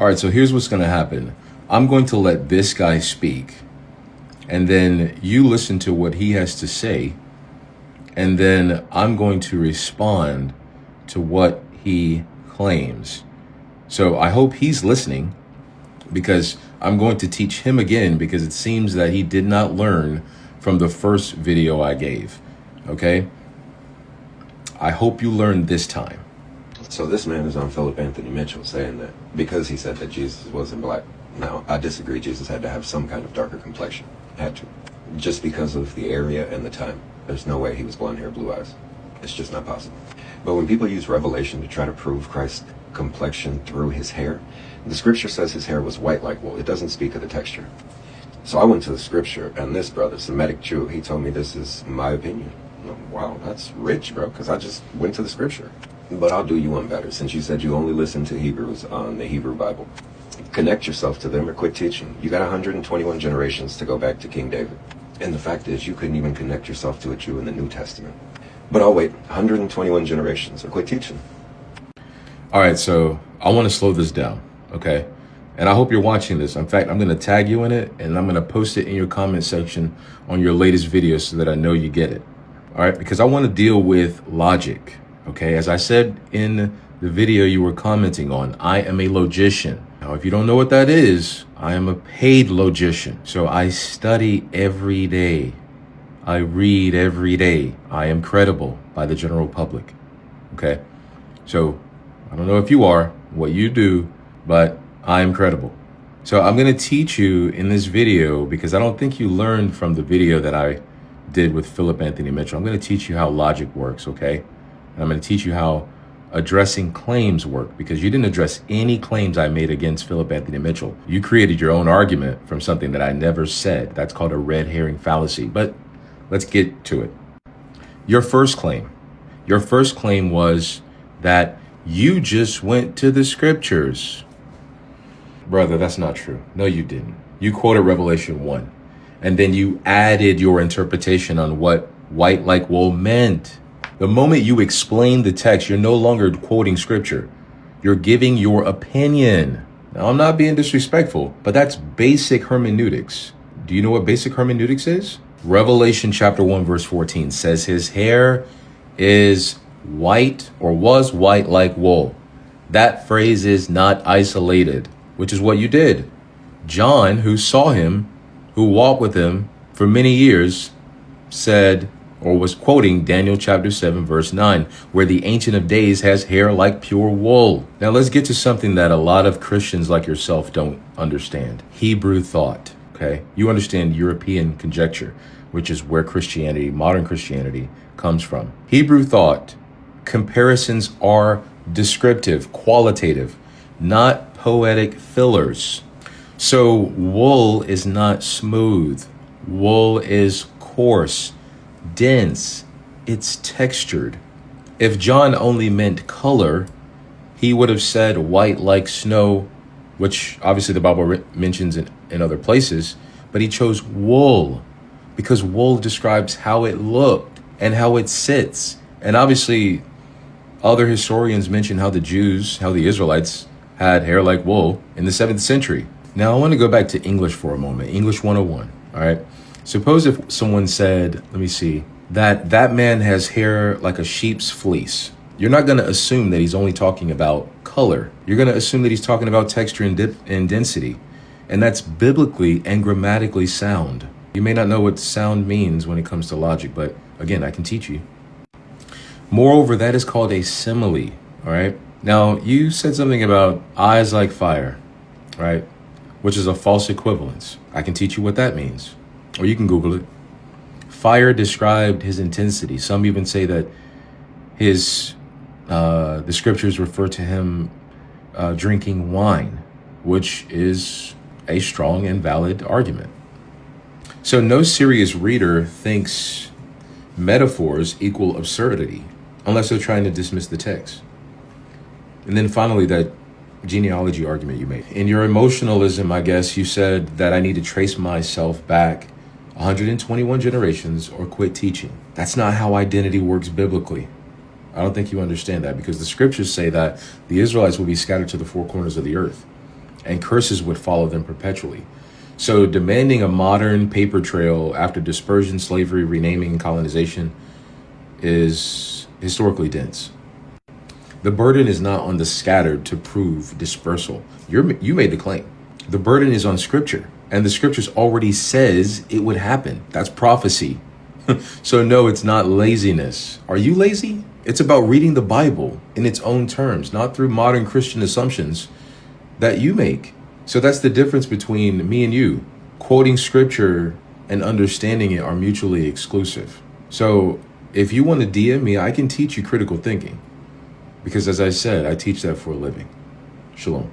All right, so here's what's going to happen. I'm going to let this guy speak, and then you listen to what he has to say, and then I'm going to respond to what he claims. So I hope he's listening, because I'm going to teach him again, because it seems that he did not learn from the first video I gave. Okay? I hope you learned this time. So this man is on Philip Anthony Mitchell saying that because he said that Jesus wasn't black. Now, I disagree. Jesus had to have some kind of darker complexion. Had to. Just because of the area and the time. There's no way he was blonde hair, blue eyes. It's just not possible. But when people use Revelation to try to prove Christ's complexion through his hair, the scripture says his hair was white like wool. It doesn't speak of the texture. So I went to the scripture, and this brother, Semitic Jew, he told me this is my opinion. Wow, that's rich, bro, because I just went to the scripture. But I'll do you one better, since you said you only listen to Hebrews on the Hebrew Bible. Connect yourself to them or quit teaching. You got 121 generations to go back to King David. And the fact is, you couldn't even connect yourself to a Jew in the New Testament. But I'll wait 121 generations or quit teaching. All right, so I want to slow this down, okay? And I hope you're watching this. In fact, I'm going to tag you in it, and I'm going to post it in your comment section on your latest video so that I know you get it. All right, because I want to deal with logic. Okay, as I said in the video you were commenting on, I am a logician. Now, if you don't know what that is, I am a paid logician. So I study every day. I read every day. I am credible by the general public. Okay, so I don't know if you are, what you do, but I am credible. So I'm going to teach you in this video, because I don't think you learned from the video that I did with Philip Anthony Mitchell. I'm going to teach you how logic works, okay? And I'm going to teach you how addressing claims work, because you didn't address any claims I made against Philip Anthony Mitchell. You created your own argument from something that I never said. That's called a red herring fallacy. But let's get to it. Your first claim was that you just went to the scriptures. Brother, that's not true. No, you didn't. You quoted Revelation 1, and then you added your interpretation on what white like wool meant. The moment you explain the text, you're no longer quoting scripture. You're giving your opinion. Now, I'm not being disrespectful, but that's basic hermeneutics. Do you know what basic hermeneutics is? Revelation chapter 1, verse 14 says his hair is white, or was white like wool. That phrase is not isolated, which is what you did. John, who saw him, who walked with him for many years, said, or was quoting Daniel chapter 7, verse 9, where the Ancient of Days has hair like pure wool. Now let's get to something that a lot of Christians like yourself don't understand. Hebrew thought, okay? You understand European conjecture, which is where Christianity, modern Christianity, comes from. Hebrew thought, comparisons are descriptive, qualitative, not poetic fillers. So wool is not smooth. Wool is coarse, dense, it's textured. If John only meant color, he would have said white like snow, which obviously the Bible mentions in other places, but he chose wool because wool describes how it looked and how it sits. And obviously other historians mention how the Jews, how the Israelites had hair like wool in the 7th century. Now I want to go back to English for a moment. English 101, all right? Suppose if someone said, let me see, that man has hair like a sheep's fleece. You're not going to assume that he's only talking about color. You're going to assume that he's talking about texture and density. And that's biblically and grammatically sound. You may not know what sound means when it comes to logic, but again, I can teach you. Moreover, that is called a simile, all right? Now, you said something about eyes like fire, right? Which is a false equivalence. I can teach you what that means. Or you can Google it. Fire described his intensity. Some even say that the scriptures refer to him drinking wine, which is a strong and valid argument. So no serious reader thinks metaphors equal absurdity, unless they're trying to dismiss the text. And then finally, that genealogy argument you made. In your emotionalism, I guess, you said that I need to trace myself back 121 generations or quit teaching. That's not how identity works biblically. I don't think you understand that, because the scriptures say that the Israelites will be scattered to the four corners of the earth. and curses would follow them perpetually. So demanding a modern paper trail after dispersion, slavery, renaming, and colonization is historically dense. The burden is not on the scattered to prove dispersal. You made the claim. The burden is on Scripture, and the Scriptures already says it would happen. That's prophecy. So no, it's not laziness. Are you lazy? It's about reading the Bible in its own terms, not through modern Christian assumptions that you make. So that's the difference between me and you. Quoting Scripture and understanding it are mutually exclusive. So if you want to DM me, I can teach you critical thinking. Because as I said, I teach that for a living. Shalom.